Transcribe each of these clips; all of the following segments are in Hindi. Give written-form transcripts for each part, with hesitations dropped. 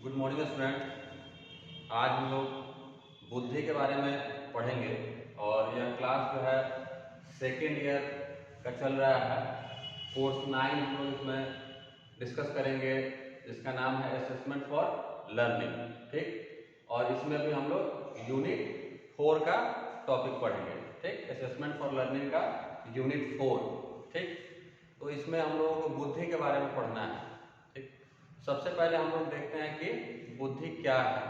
Good morning student. आज हम लोग बुद्धि के बारे में पढ़ेंगे और यह क्लास जो है सेकेंड ईयर का चल रहा है। कोर्स 9 हम लोग इसमें डिस्कस करेंगे जिसका नाम है असेसमेंट फॉर लर्निंग। ठीक, और इसमें भी हम लोग यूनिट 4 का टॉपिक पढ़ेंगे। ठीक, असेसमेंट फॉर लर्निंग का यूनिट 4। ठीक, तो इसमें हम लोगों को बुद्धि के बारे में पढ़ना है। ठीक, सबसे पहले हम लोग देखते हैं कि बुद्धि क्या है।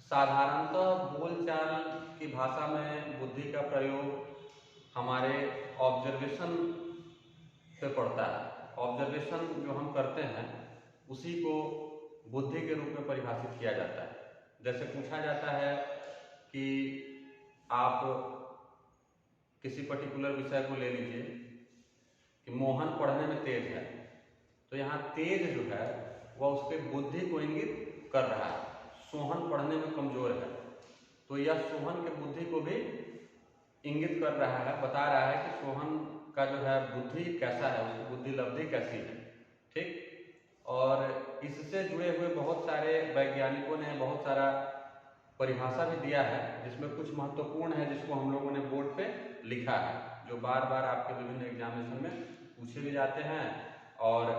साधारणतः बोलचाल की भाषा में बुद्धि का प्रयोग हमारे ऑब्जर्वेशन पे पड़ता है। ऑब्जर्वेशन जो हम करते हैं उसी को बुद्धि के रूप में परिभाषित किया जाता है। जैसे पूछा जाता है कि आप किसी पर्टिकुलर विषय को ले लीजिए कि मोहन पढ़ने में तेज है, तो यहाँ तेज जो है वह उसके बुद्धि को इंगित कर रहा है। सोहन पढ़ने में कमजोर है, तो यह सोहन के बुद्धि को भी इंगित कर रहा है, बता रहा है कि सोहन का जो है बुद्धि कैसा है, उसकी बुद्धि लब्धि कैसी है। ठीक, और इससे जुड़े हुए बहुत सारे वैज्ञानिकों ने बहुत सारा परिभाषा भी दिया है, जिसमें कुछ महत्वपूर्ण है जिसको हम लोगों ने बोर्ड पे लिखा है, जो बार बार आपके विभिन्न एग्जामिनेशन में पूछे भी जाते हैं। और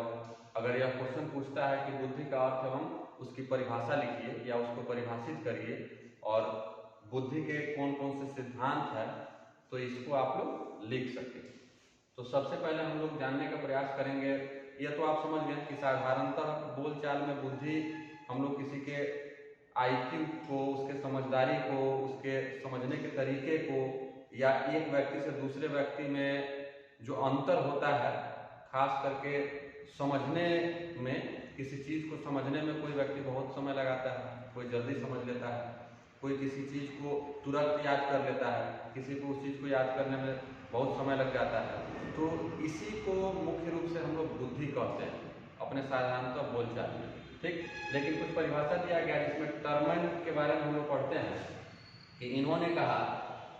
अगर यह क्वेश्चन पूछता है कि बुद्धि का अर्थ एवं उसकी परिभाषा लिखिए या उसको परिभाषित करिए और बुद्धि के कौन कौन से सिद्धांत है, तो इसको आप लोग लिख सकते हैं। तो सबसे पहले हम लोग जानने का प्रयास करेंगे। यह तो आप समझ गए कि साधारणतः बोलचाल में बुद्धि हम लोग किसी के IQ को, उसके समझदारी को, उसके समझने के तरीके को, या एक व्यक्ति से दूसरे व्यक्ति में जो अंतर होता है, खास करके समझने में, किसी चीज़ को समझने में कोई व्यक्ति बहुत समय लगाता है, कोई जल्दी समझ लेता है, कोई किसी चीज़ को तुरंत याद कर लेता है, किसी को उस चीज़ को याद करने में बहुत समय लग जाता है। तो इसी को मुख्य रूप से हम लोग बुद्धि कहते हैं अपने साधारणतः बोलचाल में। ठीक, लेकिन कुछ परिभाषा दिया गया जिसमें टर्मन के बारे में हम लोग पढ़ते हैं कि इन्होंने कहा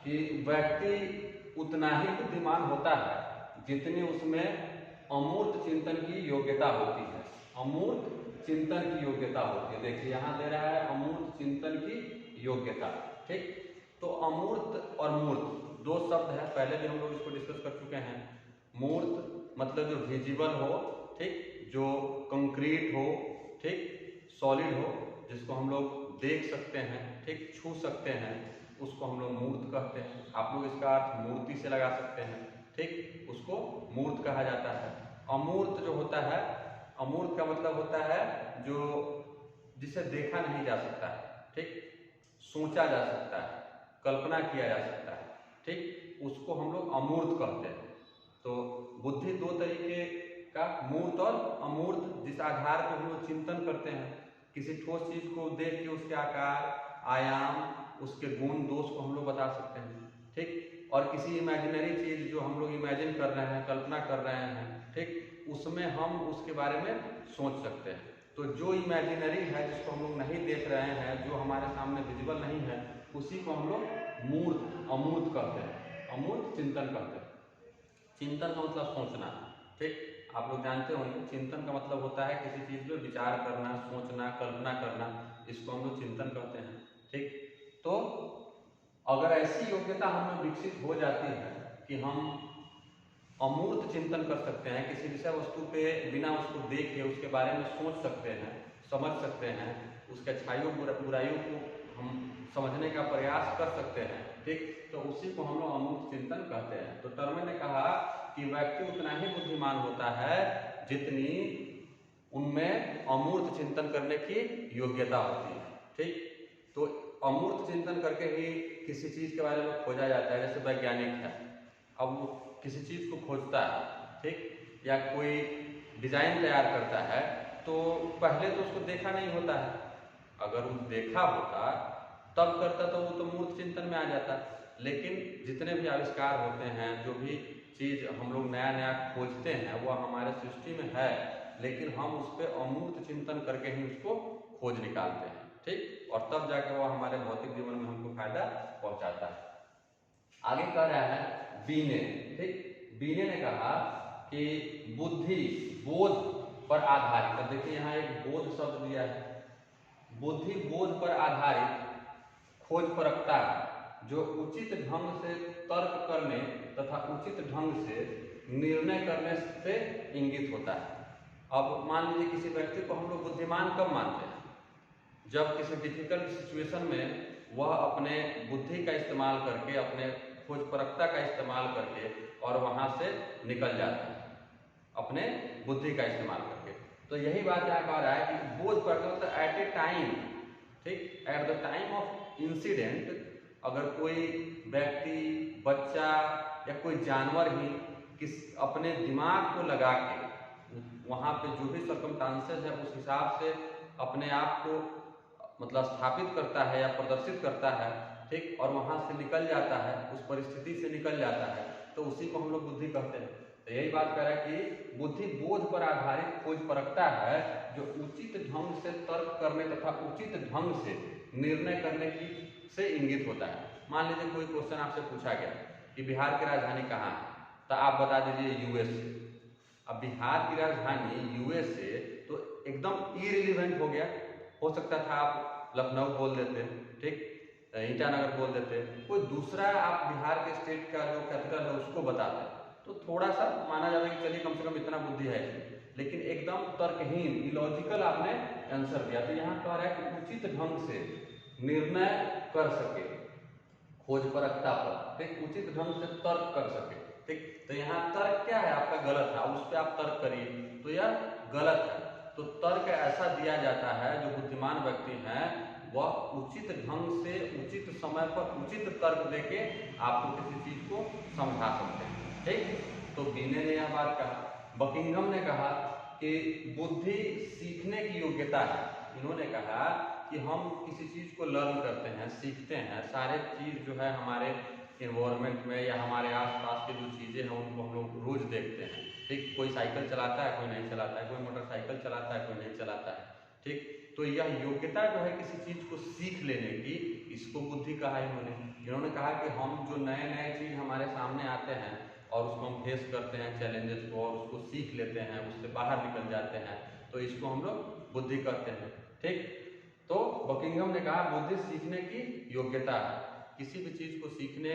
कि व्यक्ति उतना ही बुद्धिमान होता है जितनी उसमें अमूर्त चिंतन की योग्यता होती है। अमूर्त चिंतन की योग्यता होती है। देखिए यहाँ दे रहा है अमूर्त चिंतन की योग्यता। ठीक, तो अमूर्त और मूर्त दो शब्द है, पहले भी हम लोग इसको डिस्कस कर चुके हैं। मूर्त मतलब जो विजिबल हो, ठीक, जो कंक्रीट हो, ठीक, सॉलिड हो, जिसको हम लोग देख सकते हैं, ठीक, छू सकते हैं, उसको हम लोग मूर्त कहते हैं। आप लोग इसका अर्थ मूर्ति से लगा सकते हैं। ठीक, उसको मूर्त कहा जाता है। अमूर्त जो होता है, अमूर्त का मतलब होता है जो जिसे देखा नहीं जा सकता है, ठीक, सोचा जा सकता है, कल्पना किया जा सकता है, ठीक, उसको हम लोग अमूर्त कहते हैं। तो बुद्धि दो तरीके का, मूर्त और अमूर्त, जिस आधार पर हम लोग चिंतन करते हैं, किसी ठोस चीज को देख के उसके आकार, आयाम, उसके गुण दोष को हम लोग बता सकते हैं। ठीक, और किसी इमेजिनरी चीज जो हम लोग इमेजिन कर रहे हैं, कल्पना कर रहे हैं, ठीक, उसमें हम उसके बारे में सोच सकते हैं। तो जो इमेजिनरी है, जिसको हम लोग नहीं देख रहे हैं, जो हमारे सामने विजिबल नहीं है, उसी को हम लोग मूर्त, अमूर्त कहते हैं, अमूर्त चिंतन कहते हैं। चिंतन का मतलब सोचना। ठीक, आप लोग जानते होंगे चिंतन का मतलब होता है किसी चीज पे विचार करना, सोचना, कल्पना करना, इसको हम लोग चिंतन कहते हैं। ठीक, तो अगर ऐसी योग्यता हमें विकसित हो जाती है कि हम अमूर्त चिंतन कर सकते हैं, किसी विषय वस्तु पे बिना उसको देखे उसके बारे में सोच सकते हैं, समझ सकते हैं, उसके अच्छाइयों बुराइयों को हम समझने का प्रयास कर सकते हैं, ठीक, तो उसी को हम लोग अमूर्त चिंतन कहते हैं। तो टर्मन ने कहा कि व्यक्ति उतना ही बुद्धिमान होता है जितनी उनमें अमूर्त चिंतन करने की योग्यता होती है। ठीक, तो अमूर्त चिंतन करके ही किसी चीज के बारे में खोजा जाता है। जैसे वैज्ञानिक है, अब वो किसी चीज को खोजता है, ठीक, या कोई डिजाइन तैयार करता है, तो पहले तो उसको देखा नहीं होता है। अगर वो देखा होता तब करता तो वो तो मूर्त चिंतन में आ जाता। लेकिन जितने भी आविष्कार होते हैं, जो भी चीज हम लोग नया नया खोजते हैं, वह हमारे सृष्टि में है, लेकिन हम उस पर अमूर्त चिंतन करके ही उसको खोज निकालते हैं। ठीक, और तब जाके वह हमारे भौतिक जीवन में हमको फायदा पहुंचाता है। आगे कह रहा है बीने। ठीक, बीने ने कहा कि बुद्धि बोध पर आधारित। अब देखिए यहाँ एक बोध शब्द दिया है, बुद्धि बोध पर आधारित खोज परखता है जो उचित ढंग से तर्क करने तथा उचित ढंग से निर्णय करने से इंगित होता है। अब मान लीजिए किसी व्यक्ति को हम लोग बुद्धिमान कब मानते हैं? जब किसी डिफिकल्ट सिचुएशन में वह अपने बुद्धि का इस्तेमाल करके, अपने खोज परखता का इस्तेमाल करके और वहां से निकल जाता है अपने बुद्धि का इस्तेमाल करके। तो यही बात यहाँ कह रहा है कि बोध पर एट ए टाइम, ठीक, at the time of incident, अगर कोई व्यक्ति, बच्चा या कोई जानवर ही अपने दिमाग को लगा के वहाँ पे जो भी सर्कमस्टांसेस है उस हिसाब से अपने आप को मतलब स्थापित करता है या प्रदर्शित करता है, ठीक, और वहाँ से निकल जाता है, उस परिस्थिति से निकल जाता है, तो उसी को हम लोग बुद्धि कहते हैं। तो यही बात कर रहा है कि बुद्धि बोध पर आधारित खोज परखता है जो उचित ढंग से तर्क करने तथा उचित ढंग से निर्णय करने की से इंगित होता है। मान लीजिए कोई क्वेश्चन आपसे पूछा गया कि बिहार की राजधानी कहाँ है, तो आप बता दीजिए यूएसए। अब बिहार की राजधानी यूएसए तो एकदम इररिलेवेंट हो गया। हो सकता था आप लखनऊ बोल देते, ठीक, ईटानगर बोल देते, कोई दूसरा आप बिहार के स्टेट का जो कैपिटल है उसको बताते, तो थोड़ा सा माना जाता है कि चलिए कम से कम इतना बुद्धि है। लेकिन एकदम तर्कहीन, इलॉजिकल आपने आंसर दिया। तो यहाँ कह रहा है कि उचित ढंग से निर्णय कर सके, खोज परखता पर, ठीक, उचित ढंग से तर्क कर सके, ठीक। तो यहाँ तर्क क्या है आपका? गलत है, उस पर आप तर्क करिए तो यह गलत है। तो तर्क ऐसा दिया जाता है जो बुद्धिमान व्यक्ति हैं वह उचित ढंग से उचित समय पर उचित तर्क देके आपको किसी चीज को समझा सकते हैं, ठीक। तो बीने ने यह बात कहा। बकिंघम ने कहा कि बुद्धि सीखने की योग्यता है। इन्होंने कहा कि हम किसी चीज को लर्न करते हैं, सीखते हैं, सारे चीज जो है हमारे इन्वायरमेंट में या हमारे आसपास की जो चीजें हैं उनको हम लोग रोज देखते हैं, ठीक। कोई साइकिल चलाता है, कोई नहीं चलाता है, कोई मोटरसाइकिल चलाता है, कोई नहीं चलाता है, ठीक। तो यह योग्यता जो है किसी चीज को सीख लेने की, इसको बुद्धि कहा है इन्होंने कहा कि हम जो नए नए चीज हमारे सामने आते हैं और उसको हम फेस करते हैं, चैलेंजेस को, और उसको सीख लेते हैं, उससे बाहर निकल जाते हैं, तो इसको हम लोग बुद्धि कहते हैं, ठीक। तो बकिंघम ने कहा बुद्धि सीखने की योग्यता है। किसी भी चीज को सीखने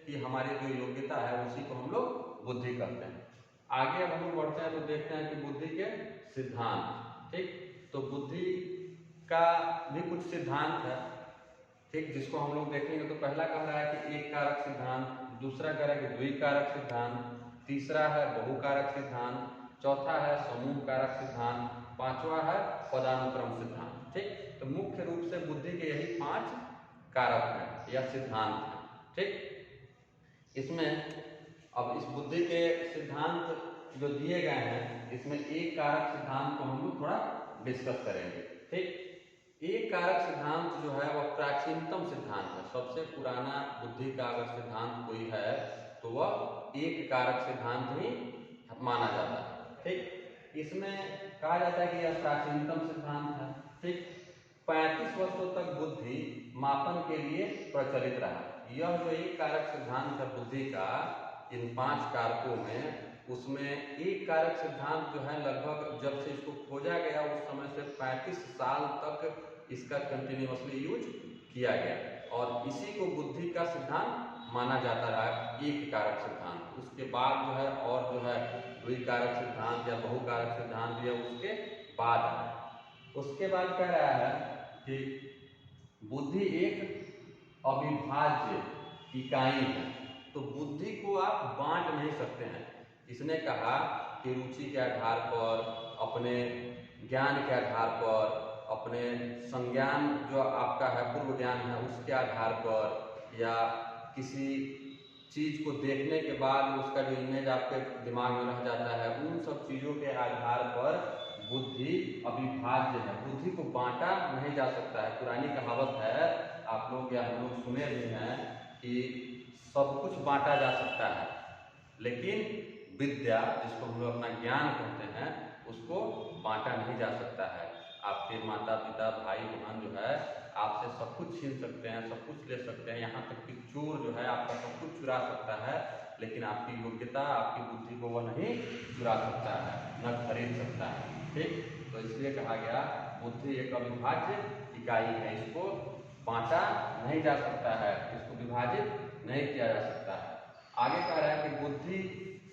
की हमारी जो योग्यता है उसी को हम लोग बुद्धि कहते हैं। आगे अब हम लोग बढ़ते हैं तो देखते हैं कि बुद्धि के सिद्धांत, ठीक। तो बुद्धि का भी कुछ सिद्धांत है, ठीक, जिसको हम लोग देखेंगे। तो पहला कह रहा है कि एक कारक सिद्धांत, दूसरा कह रहा है कि द्विकारक सिद्धांत, तीसरा है बहुकारक सिद्धांत, चौथा है समूह कारक सिद्धांत, पांचवा है पदानुक्रम सिद्धांत, ठीक। तो मुख्य रूप से बुद्धि के यही 5 कारक हैं या सिद्धांत हैं, ठीक। इसमें अब इस बुद्धि के सिद्धांत जो दिए गए हैं इसमें एक कारक सिद्धांत को हम लोग थोड़ा डिस्कस करेंगे, ठीक। एक कारक सिद्धांत जो है वह प्राचीनतम सिद्धांत है। सबसे पुराना बुद्धि का अगर सिद्धांत कोई है तो वह एक कारक सिद्धांत ही माना जाता है, ठीक। इसमें कहा जाता है कि यह प्राचीनतम सिद्धांत है, ठीक। 35 वर्षों तक बुद्धि मापन के लिए प्रचलित रहा। यह जो एक कारक सिद्धांत है बुद्धि का, इन 5 कारकों में, उसमें एक कारक सिद्धांत जो है लगभग जब से इसको खोजा गया उस समय से 35 साल तक इसका कंटिन्यूअसली यूज किया गया और इसी को बुद्धि का सिद्धांत माना जाता रहा, एक कारक सिद्धांत। उसके बाद जो है और जो है द्विकारक सिद्धांत या बहुकारक सिद्धांत या उसके बाद है। उसके बाद कह रहा है कि बुद्धि एक अविभाज्य इकाई है, तो बुद्धि को आप बांट नहीं सकते हैं। इसने कहा कि रुचि के आधार पर, अपने ज्ञान के आधार पर, अपने संज्ञान जो आपका है पूर्व ज्ञान है उसके आधार पर, या किसी चीज को देखने के बाद उसका जो इमेज आपके दिमाग में रह जाता है, उन सब चीजों के आधार पर बुद्धि अविभाज्य है। बुद्धि को बांटा नहीं जा सकता है। पुरानी कहावत है, आप लोग या हम लोग सुने भी हैं कि सब कुछ बांटा जा सकता है, लेकिन विद्या, जिसको हम लोग अपना ज्ञान कहते हैं, उसको बांटा नहीं जा सकता है। आपके माता पिता भाई बहन जो है आपसे सब कुछ छीन सकते हैं, सब कुछ ले सकते हैं, यहाँ तक कि चोर जो है आपका सब कुछ चुरा सकता है, लेकिन आपकी योग्यता, आपकी बुद्धि को वह नहीं चुरा सकता है, न खरीद सकता है, ठीक। तो इसलिए कहा गया बुद्धि एक अविभाज्य इकाई है, इसको बांटा नहीं जा सकता है, इसको विभाजित नहीं किया जा सकता है। आगे कह रहा है कि बुद्धि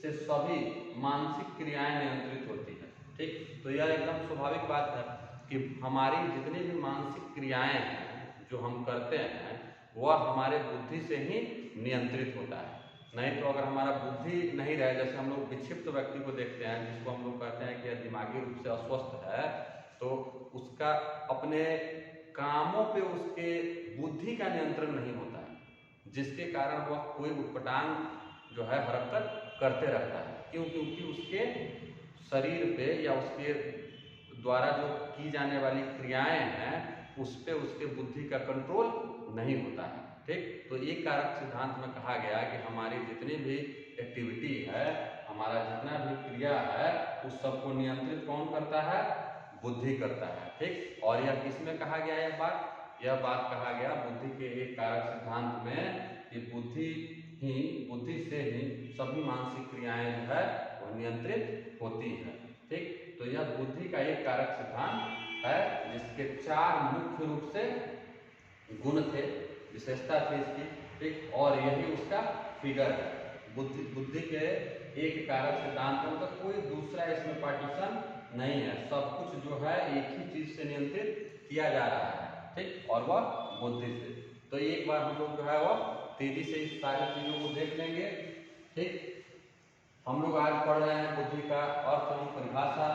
से सभी मानसिक क्रियाएं नियंत्रित होती है। ठीक, तो यह एकदम स्वाभाविक बात है कि हमारी जितनी भी मानसिक क्रियाएं हैं जो हम करते हैं वह हमारे बुद्धि से ही नियंत्रित होता है। नहीं तो अगर हमारा बुद्धि नहीं रहे, जैसे हम लोग विक्षिप्त व्यक्ति को देखते हैं जिसको हम लोग कहते हैं कि यह दिमागी रूप से अस्वस्थ है, तो उसका अपने कामों पे उसके बुद्धि का नियंत्रण नहीं होता है, जिसके कारण वह कोई उटपटांग जो है हरकत करते रहता है। क्यों? क्योंकि उसके शरीर पे या उसके द्वारा जो की जाने वाली क्रियाएं हैं उस पे उसके बुद्धि का कंट्रोल नहीं होता है। ठीक, तो एक कारक सिद्धांत में कहा गया कि हमारी जितनी भी एक्टिविटी है, हमारा जितना भी क्रिया है, उस सबको नियंत्रित कौन करता है? बुद्धि करता है। ठीक, और यह किसमें कहा गया? यह बात कहा गया बुद्धि के एक कारक सिद्धांत में कि बुद्धि से ही सभी मानसिक क्रियाएं जो है वह नियंत्रित होती है। ठीक, तो यह बुद्धि का एक कारक सिद्धांत है जिसके 4 मुख्य रूप से गुण थे, विशेषता थी इसकी। ठीक, और यही उसका फिगर है। बुद्धि के एक कारक सिद्धांत में मतलब कोई दूसरा इसमें पार्टीशन नहीं है, सब कुछ जो है एक ही चीज से नियंत्रित किया जा रहा है। ठीक, और वह बुद्धि से। तो एक बार हम लोग जो है वह तेजी से इस सारी चीजों को देख लेंगे। ठीक, हम लोग आज पढ़ रहे हैं बुद्धि का अर्थ एवं परिभाषा।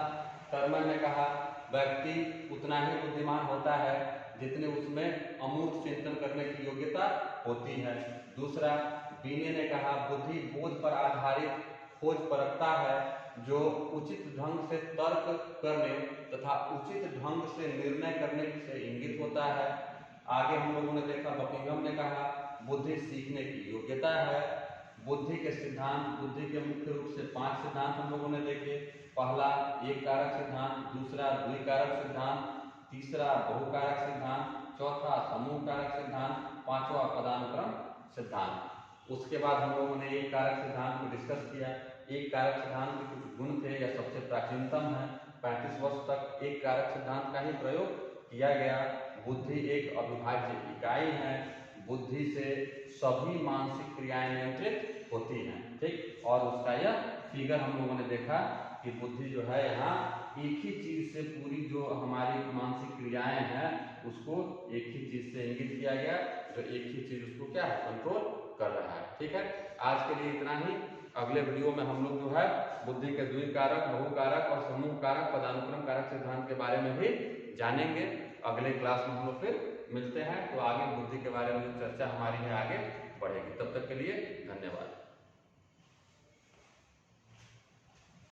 टर्मन ने कहा व्यक्ति उतना ही बुद्धिमान होता है जितने उसमें अमूर्त चिंतन करने की योग्यता होती है। दूसरा, बीने ने कहा बुद्धि बोध पर आधारित खोज परखता है जो उचित ढंग से तर्क करने तथा उचित ढंग से निर्णय करने से इंगित होता है। आगे हम लोगों ने देखा बकिंघम ने कहा बुद्धि सीखने की योग्यता है। बुद्धि के सिद्धांत, बुद्धि के मुख्य रूप से 5 सिद्धांत हम लोगों ने देखे। पहला एक कारक सिद्धांत, दूसरा द्विकारक सिद्धांत, तीसरा बहुकारक सिद्धांत, चौथा समूह कारक सिद्धांत, पांचवा पदानुक्रम सिद्धांत। उसके बाद हम लोगों ने एक कारक सिद्धांत को डिस्कस किया। एक कारक सिद्धांत के कुछ गुण थे, यह सबसे प्राचीनतम है। 35 वर्ष तक एक कारक सिद्धांत का ही प्रयोग किया गया। बुद्धि एक अविभाज्य इकाई है, बुद्धि से सभी मानसिक क्रियाएं नियंत्रित होती हैं। ठीक, और उसका यह फिगर हम लोगों ने देखा कि बुद्धि जो है यहाँ एक ही चीज से पूरी जो हमारी मानसिक क्रियाएं हैं उसको एक ही चीज से इंगित किया गया, जो एक ही चीज उसको क्या है कंट्रोल कर रहा है। ठीक है, आज के लिए इतना ही। अगले वीडियो में हम लोग जो है बुद्धि के द्विकारक, बहुकारक और समूह कारक, पदानुक्रम कारक सिद्धांत के बारे में भी जानेंगे। अगले क्लास में हम लोग फिर मिलते हैं, तो आगे बुद्धि के बारे में जो चर्चा हमारी है आगे बढ़ेगी। तब तक के लिए धन्यवाद।